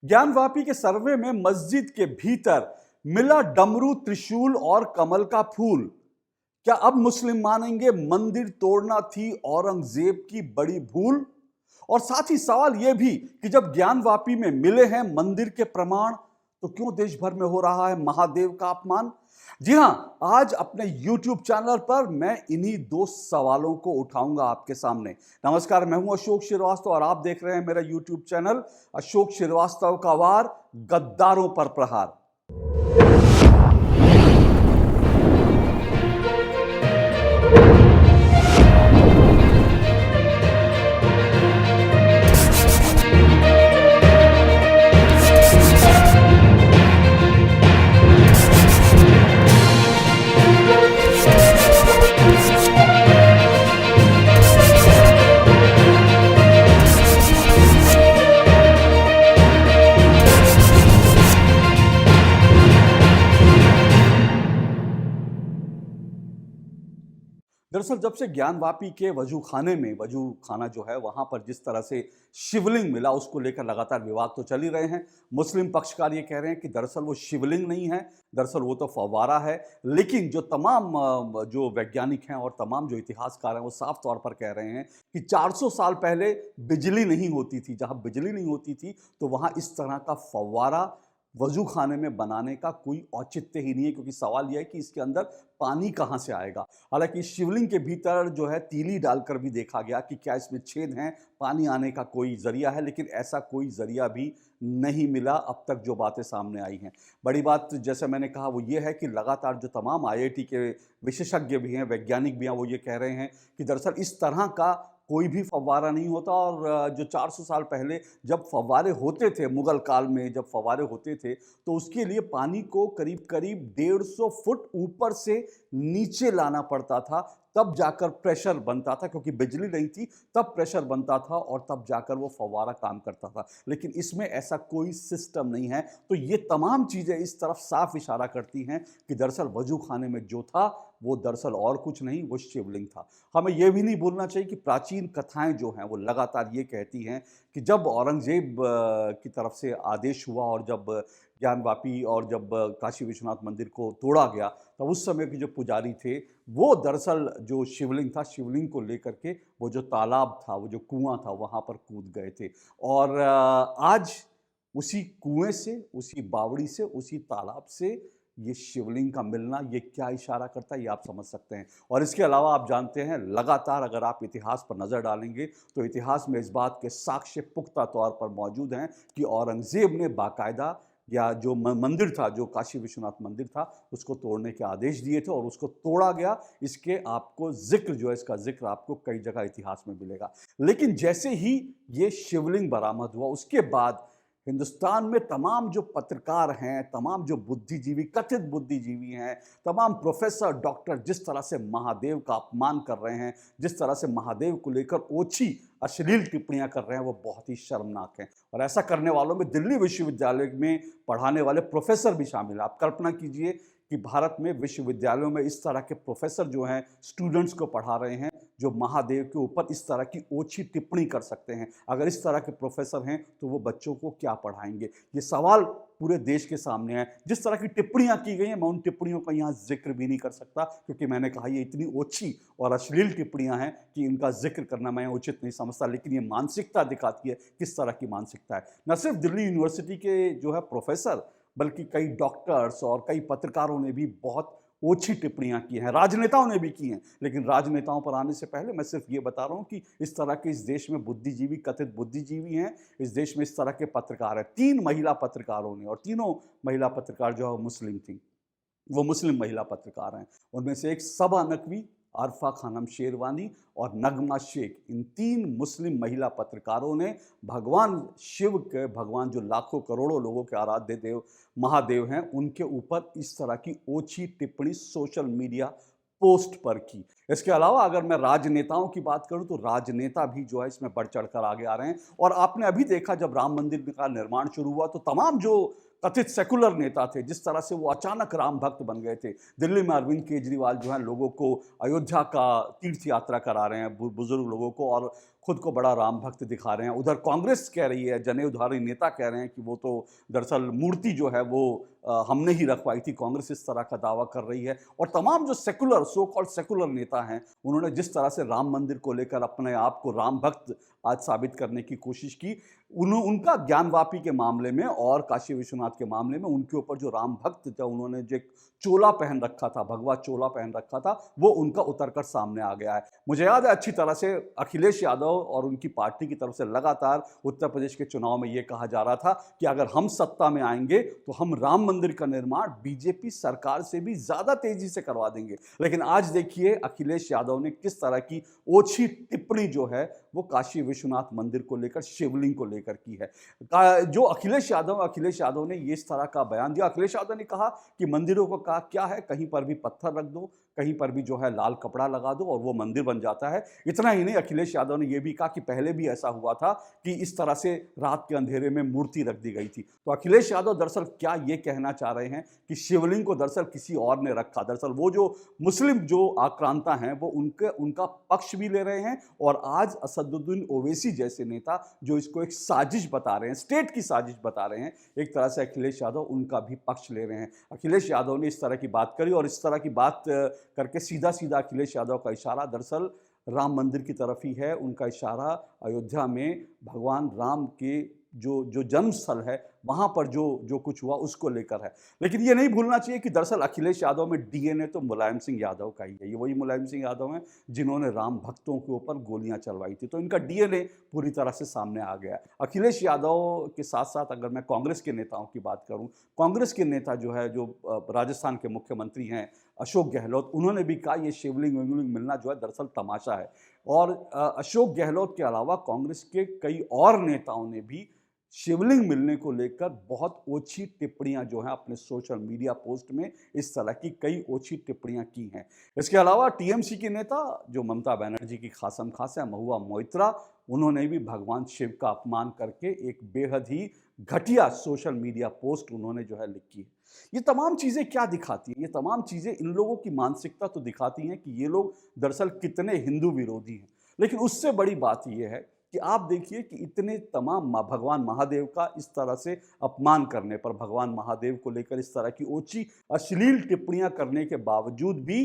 ज्ञानवापी के सर्वे में मस्जिद के भीतर मिला डमरू, त्रिशूल और कमल का फूल। क्या अब मुस्लिम मानेंगे मंदिर तोड़ना थी औरंगजेब की बड़ी भूल? और साथ ही सवाल यह भी कि जब ज्ञानवापी में मिले हैं मंदिर के प्रमाण, तो क्यों देश भर में हो रहा है महादेव का अपमान? जी हां, आज अपने YouTube चैनल पर मैं इन्हीं दो सवालों को उठाऊंगा आपके सामने। नमस्कार, मैं हूं अशोक श्रीवास्तव और आप देख रहे हैं मेरा YouTube चैनल अशोक श्रीवास्तव का वार, गद्दारों पर प्रहार। दरअसल जब से ज्ञानवापी के वजू खाने में, वजू खाना जो है वहां पर जिस तरह से शिवलिंग मिला, उसको लेकर लगातार विवाद तो चल ही रहे हैं। मुस्लिम पक्षकार ये कह रहे हैं कि दरअसल वो शिवलिंग नहीं है, दरअसल वो तो फव्वारा है। लेकिन जो तमाम जो वैज्ञानिक हैं और तमाम जो इतिहासकार हैं वो साफ तौर पर कह रहे हैं कि 400 साल पहले बिजली नहीं होती थी। जहां बिजली नहीं होती थी तो वहां इस तरह का फव्वारा वजू खाने में बनाने का कोई औचित्य ही नहीं है, क्योंकि सवाल यह है कि इसके अंदर पानी कहां से आएगा। हालांकि शिवलिंग के भीतर जो है तीली डालकर भी देखा गया कि क्या इसमें छेद हैं, पानी आने का कोई जरिया है, लेकिन ऐसा कोई जरिया भी नहीं मिला अब तक जो बातें सामने आई हैं। बड़ी बात जैसे मैंने कहा वो ये है कि लगातार जो तमाम IIT के विशेषज्ञ भी हैं, वैज्ञानिक भी हैं, वो ये कह रहे हैं कि दरअसल इस तरह का कोई भी फव्वारा नहीं होता। और जो 400 साल पहले जब फव्वारे होते थे, मुगल काल में जब फव्वारे होते थे, तो उसके लिए पानी को करीब करीब 150 फुट ऊपर से नीचे लाना पड़ता था, तब जाकर प्रेशर बनता था, क्योंकि बिजली नहीं थी तब प्रेशर बनता था और तब जाकर वो फव्वारा काम करता था। लेकिन इसमें ऐसा कोई सिस्टम नहीं है। तो ये तमाम चीज़ें इस तरफ साफ इशारा करती हैं कि दरअसल वजू खाने में जो था वो दरअसल और कुछ नहीं, वो शिवलिंग था। हमें यह भी नहीं भूलना चाहिए कि प्राचीन कथाएं जो हैं वो लगातार ये कहती हैं कि जब औरंगजेब की तरफ से आदेश हुआ और जब ज्ञानवापी और जब काशी विश्वनाथ मंदिर को तोड़ा गया, तब उस समय के जो पुजारी थे वो दरअसल जो शिवलिंग था, शिवलिंग को लेकर के वो जो तालाब था, वो जो कुआं था, वहां पर कूद गए थे। और आज उसी कुएं से, उसी बावड़ी से, उसी तालाब से ये शिवलिंग का मिलना, ये क्या इशारा करता है ये आप समझ सकते हैं। और इसके अलावा आप जानते हैं, लगातार अगर आप इतिहास पर नज़र डालेंगे तो इतिहास में इस बात के साक्ष्य पुख्ता तौर पर मौजूद हैं कि औरंगजेब ने बाकायदा या जो मंदिर था, जो काशी विश्वनाथ मंदिर था, उसको तोड़ने के आदेश दिए थे और उसको तोड़ा गया। इसके आपको जिक्र जो है, इसका जिक्र आपको कई जगह इतिहास में मिलेगा। लेकिन जैसे ही ये शिवलिंग बरामद हुआ, उसके बाद हिंदुस्तान में तमाम जो पत्रकार हैं, तमाम जो बुद्धिजीवी, कथित बुद्धिजीवी हैं, तमाम प्रोफेसर, डॉक्टर जिस तरह से महादेव का अपमान कर रहे हैं, जिस तरह से महादेव को लेकर ओछी अश्लील टिप्पणियां कर रहे हैं, वो बहुत ही शर्मनाक हैं। और ऐसा करने वालों में दिल्ली विश्वविद्यालय में पढ़ाने वाले प्रोफेसर भी शामिल हैं। आप कल्पना कीजिए कि भारत में विश्वविद्यालयों में इस तरह के प्रोफेसर जो हैं स्टूडेंट्स को पढ़ा रहे हैं, जो महादेव के ऊपर इस तरह की ओछी टिप्पणी कर सकते हैं। अगर इस तरह के प्रोफेसर हैं तो वो बच्चों को क्या पढ़ाएंगे? ये सवाल पूरे देश के सामने है। जिस तरह की टिप्पणियां की गई हैं, मैं उन टिप्पणियों का यहाँ जिक्र भी नहीं कर सकता, क्योंकि मैंने कहा ये इतनी ओछी और अश्लील टिप्पणियां हैं कि इनका जिक्र करना मैं उचित नहीं समझता। लेकिन ये मानसिकता दिखाती है किस तरह की मानसिकता है। न सिर्फ दिल्ली यूनिवर्सिटी के जो है प्रोफेसर, बल्कि कई डॉक्टर्स और कई पत्रकारों ने भी बहुत ओछी टिप्पणियां की हैं, राजनेताओं ने भी की हैं। लेकिन राजनेताओं पर आने से पहले मैं सिर्फ ये बता रहा हूं कि इस तरह के इस देश में बुद्धिजीवी, कथित बुद्धिजीवी हैं, इस देश में इस तरह के पत्रकार हैं। 3 महिला पत्रकारों ने, और तीनों महिला पत्रकार जो है मुस्लिम थी, वो मुस्लिम महिला पत्रकार हैं। उनमें से एक सबा नकवी, अरफा खानम शेरवानी और नगमा शेख, इन 3 मुस्लिम महिला पत्रकारों ने भगवान शिव के, भगवान जो लाखों करोड़ों लोगों के आराध्य देव महादेव हैं, उनके ऊपर इस तरह की ओछी टिप्पणी सोशल मीडिया पोस्ट पर की। इसके अलावा अगर मैं राजनेताओं की बात करूं तो राजनेता भी जो है इसमें बढ़ चढ़कर आगे आ रहे हैं। और आपने अभी देखा जब राम मंदिर का निर्माण शुरू हुआ तो तमाम जो कथित सेकुलर नेता थे, जिस तरह से वो अचानक राम भक्त बन गए थे। दिल्ली में अरविंद केजरीवाल जो है लोगों को अयोध्या का तीर्थ यात्रा करा रहे हैं, बुजुर्ग लोगों को, और खुद को बड़ा राम भक्त दिखा रहे हैं। उधर कांग्रेस कह रही है, जनेऊधारी नेता कह रहे हैं कि वो तो दरअसल मूर्ति जो है वो हमने ही रखवाई थी। कांग्रेस इस तरह का दावा कर रही है। और तमाम जो सेकुलर, सो कॉल्ड सेकुलर नेता हैं, उन्होंने जिस तरह से राम मंदिर को लेकर अपने आप को राम भक्त आज साबित करने की कोशिश की, उनका ज्ञानवापी के मामले में और काशी विश्वनाथ के मामले में उनके ऊपर जो राम भक्त जो उन्होंने जो एक चोला पहन रखा था, भगवा चोला पहन रखा था, वो उनका उतरकर सामने आ गया है। मुझे याद है अच्छी तरह से अखिलेश यादव और उनकी पार्टी की तरफ से लगातार उत्तर प्रदेश के चुनाव में ये कहा जा रहा था कि अगर हम सत्ता में आएंगे तो हम राम मंदिर का निर्माण बीजेपी सरकार से भी ज्यादा तेजी से करवा देंगे। लेकिन आज देखिए अखिलेश यादव ने किस तरह की ओछी टिप्पणी जो है वो काशी विश्वनाथ मंदिर को लेकर, शिवलिंग को लेकर की है। जो अखिलेश यादव ने ये इस तरह का बयान दिया। अखिलेश यादव ने कहा कि मंदिरों को कहा क्या है, कहीं पर भी पत्थर रख दो, कहीं पर भी जो है लाल कपड़ा लगा दो और वो मंदिर बन जाता है। इतना ही नहीं, अखिलेश यादव ने यह भी कहा कि पहले भी ऐसा हुआ था कि इस तरह से रात के अंधेरे में मूर्ति रख दी गई थी। तो अखिलेश यादव दरअसल क्या ये कहना चाह रहे हैं कि शिवलिंग को दरअसल किसी और ने रखा। दरअसल वो जो मुस्लिम जो आक्रांता हैं वो उनका पक्ष भी ले रहे हैं, और आज असदुद्दीन ओवैसी जैसे नेता जो इसको एक साजिश बता रहे हैं, स्टेट की साजिश बता रहे हैं, एक तरह से अखिलेश यादव उनका भी पक्ष ले रहे हैं। अखिलेश यादव ने इस तरह की बात करी, और इस तरह की बात करके सीधा सीधा अखिलेश यादव का इशारा दरअसल राम मंदिर की तरफ ही है। उनका इशारा अयोध्या में भगवान राम के जो जन्म स्थल है वहां पर जो कुछ हुआ उसको लेकर है। लेकिन ये नहीं भूलना चाहिए कि दरअसल अखिलेश यादव में डीएनए तो मुलायम सिंह यादव का ही है। ये वही मुलायम सिंह यादव हैं जिन्होंने राम भक्तों के ऊपर गोलियां चलवाई थी। तो इनका डीएनए पूरी तरह से सामने आ गया। अखिलेश यादव के साथ साथ अगर मैं कांग्रेस के नेताओं की बात करूं, कांग्रेस के नेता जो है, जो राजस्थान के मुख्यमंत्री हैं अशोक गहलोत, उन्होंने भी कहा ये शिवलिंग विवलिंग मिलना जो है दरअसल तमाशा है। और अशोक गहलोत के अलावा कांग्रेस के कई और नेताओं ने भी शिवलिंग मिलने को लेकर बहुत ओछी टिप्पणियां जो हैं अपने सोशल मीडिया पोस्ट में, इस तरह की कई ओछी टिप्पणियां की हैं। इसके अलावा टीएमसी की नेता जो ममता बनर्जी की खासम खास है, महुआ मोइत्रा, उन्होंने भी भगवान शिव का अपमान करके एक बेहद ही घटिया सोशल मीडिया पोस्ट उन्होंने जो है लिखी है। ये तमाम चीज़ें क्या दिखाती हैं? ये तमाम चीज़ें इन लोगों की मानसिकता तो दिखाती हैं कि ये लोग दरअसल कितने हिंदू विरोधी हैं। लेकिन उससे बड़ी बात यह है कि आप देखिए कि इतने तमाम भगवान महादेव का इस तरह से अपमान करने पर, भगवान महादेव को लेकर इस तरह की ओछी अश्लील टिप्पणियां करने के बावजूद भी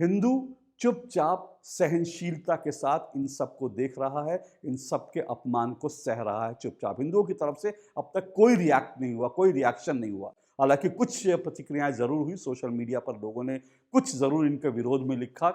हिंदू चुपचाप सहनशीलता के साथ इन सब को देख रहा है, इन सब के अपमान को सह रहा है चुपचाप। हिंदुओं की तरफ से अब तक कोई रिएक्ट नहीं हुआ, कोई रिएक्शन नहीं हुआ। हालांकि कुछ प्रतिक्रियाएं जरूर हुई, सोशल मीडिया पर लोगों ने कुछ जरूर इनके विरोध में लिखा,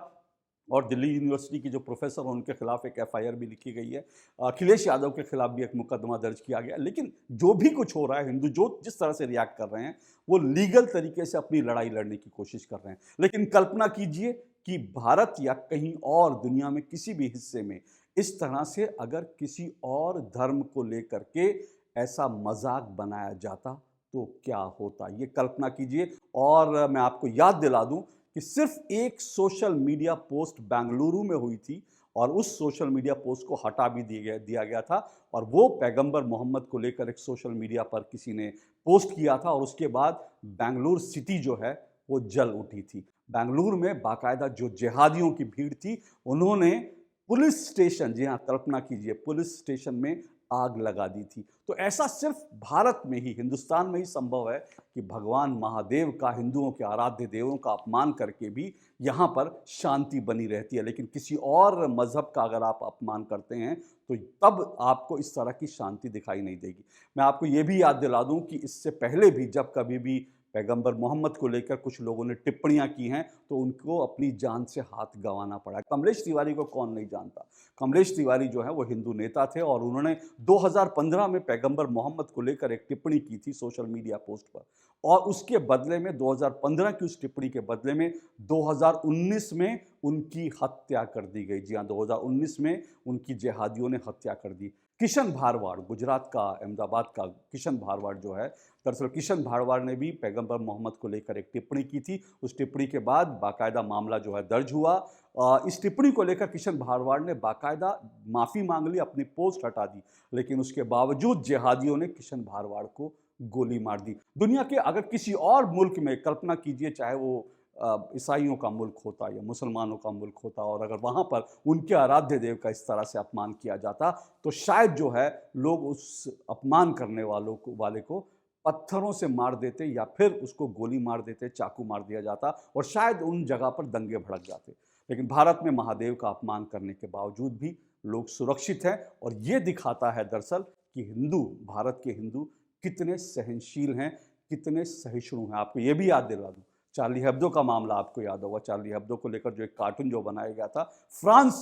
और दिल्ली यूनिवर्सिटी के जो प्रोफेसर हैं उनके खिलाफ एक एफआईआर भी लिखी गई है। अखिलेश यादव के खिलाफ भी एक मुकदमा दर्ज किया गया। लेकिन जो भी कुछ हो रहा है, हिंदू जो जिस तरह से रिएक्ट कर रहे हैं वो लीगल तरीके से अपनी लड़ाई लड़ने की कोशिश कर रहे हैं। लेकिन कल्पना कीजिए कि भारत या कहीं और दुनिया में किसी भी हिस्से में इस तरह से अगर किसी और धर्म को लेकर के ऐसा मजाक बनाया जाता तो क्या होता, ये कल्पना कीजिए। और मैं आपको याद दिला दूं कि सिर्फ एक सोशल मीडिया पोस्ट बेंगलुरु में हुई थी, और उस सोशल मीडिया पोस्ट को हटा भी दिया गया था, और वो पैगंबर मोहम्मद को लेकर एक सोशल मीडिया पर किसी ने पोस्ट किया था, और उसके बाद बेंगलुरु सिटी जो है वो जल उठी थी। बेंगलुरु में बाकायदा जो जिहादियों की भीड़ थी, उन्होंने पुलिस स्टेशन, जी हाँ कल्पना कीजिए, पुलिस स्टेशन में आग लगा दी थी। तो ऐसा सिर्फ भारत में ही, हिंदुस्तान में ही संभव है कि भगवान महादेव का, हिंदुओं के आराध्य देवों का अपमान करके भी यहाँ पर शांति बनी रहती है। लेकिन किसी और मजहब का अगर आप अपमान करते हैं तो तब आपको इस तरह की शांति दिखाई नहीं देगी। मैं आपको ये भी याद दिला दूं कि इससे पहले भी जब कभी भी पैगंबर मोहम्मद को लेकर कुछ लोगों ने टिप्पणियां की हैं तो उनको अपनी जान से हाथ गंवाना पड़ा। कमलेश तिवारी को कौन नहीं जानता। कमलेश तिवारी जो है वो हिंदू नेता थे, और उन्होंने 2015 में पैगंबर मोहम्मद को लेकर एक टिप्पणी की थी सोशल मीडिया पोस्ट पर, और उसके बदले में 2015 की उस टिप्पणी के बदले में 2019 में उनकी हत्या कर दी गई। जी हाँ, 2019 में उनकी जिहादियों ने हत्या कर दी। किशन भारवाड़, गुजरात का, अहमदाबाद का किशन भारवाड़ जो है, दरअसल किशन भारवाड़ ने भी पैगंबर मोहम्मद को लेकर एक टिप्पणी की थी। उस टिप्पणी के बाद बाकायदा मामला जो है दर्ज हुआ। इस टिप्पणी को लेकर किशन भारवाड़ ने बाकायदा माफ़ी मांग ली, अपनी पोस्ट हटा दी, लेकिन उसके बावजूद जिहादियों ने किशन भारवाड़ को गोली मार दी। दुनिया के अगर किसी और मुल्क में, कल्पना कीजिए, चाहे वो ईसाइयों का मुल्क होता या मुसलमानों का मुल्क होता, और अगर वहाँ पर उनके आराध्य देव का इस तरह से अपमान किया जाता, तो शायद जो है लोग उस अपमान करने वाले को पत्थरों से मार देते या फिर उसको गोली मार देते, चाकू मार दिया जाता, और शायद उन जगह पर दंगे भड़क जाते। लेकिन भारत में महादेव का अपमान करने के बावजूद भी लोग सुरक्षित हैं, और ये दिखाता है दरअसल कि हिंदू, भारत के हिंदू कितने सहनशील हैं, कितने सहिष्णु हैं। आपको ये भी याद दिला दूं, चार्ली हेब्दो का मामला आपको याद होगा। चार्ली हेब्दो को लेकर जो एक कार्टून जो बनाया गया था फ्रांस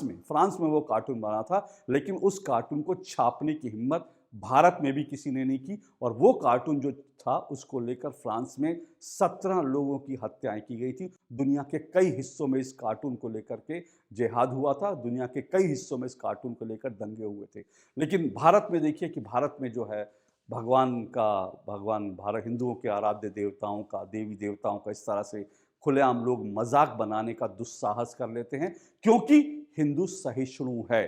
में वो कार्टून बना था, लेकिन उस कार्टून को छापने की हिम्मत भारत में भी किसी ने नहीं की, और वो कार्टून जो था उसको लेकर फ्रांस में 17 लोगों की हत्याएं की गई थी। दुनिया के कई हिस्सों में इस कार्टून को लेकर के जिहाद हुआ था, दुनिया के कई हिस्सों में इस कार्टून को लेकर दंगे हुए थे। लेकिन भारत में देखिए कि भारत में जो है भगवान भारत हिंदुओं के आराध्य देवताओं का, देवी देवताओं का इस तरह से खुलेआम लोग मजाक बनाने का दुस्साहस कर लेते हैं, क्योंकि हिंदू सहिष्णु है।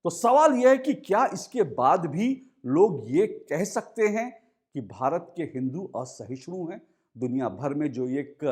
तो सवाल यह है कि क्या इसके बाद भी लोग ये कह सकते हैं कि भारत के हिंदू असहिष्णु हैं? दुनिया भर में जो एक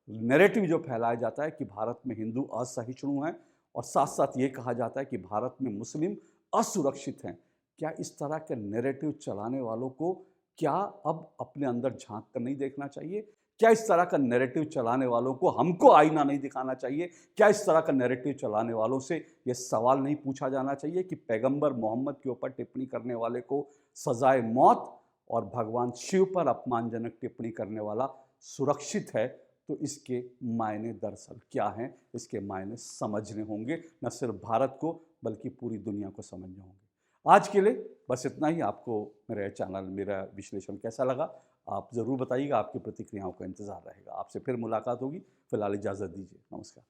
नैरेटिव जो फैलाया जाता है कि भारत में हिंदू असहिष्णु हैं, और साथ साथ ये कहा जाता है कि भारत में मुस्लिम असुरक्षित हैं, क्या इस तरह के नैरेटिव चलाने वालों को क्या अब अपने अंदर झांक कर नहीं देखना चाहिए? क्या इस तरह का नैरेटिव चलाने वालों को हमको आईना नहीं दिखाना चाहिए? क्या इस तरह का नैरेटिव चलाने वालों से ये सवाल नहीं पूछा जाना चाहिए कि पैगंबर मोहम्मद के ऊपर टिप्पणी करने वाले को सजाए मौत, और भगवान शिव पर अपमानजनक टिप्पणी करने वाला सुरक्षित है? तो इसके मायने दरअसल क्या हैं, इसके मायने समझने होंगे, न सिर्फ भारत को बल्कि पूरी दुनिया को समझने होंगे। आज के लिए बस इतना ही। आपको मेरा चैनल, मेरा विश्लेषण कैसा लगा आप ज़रूर बताइएगा। आपकी प्रतिक्रियाओं का इंतज़ार रहेगा। आपसे फिर मुलाकात होगी। फिलहाल इजाज़त दीजिए। नमस्कार।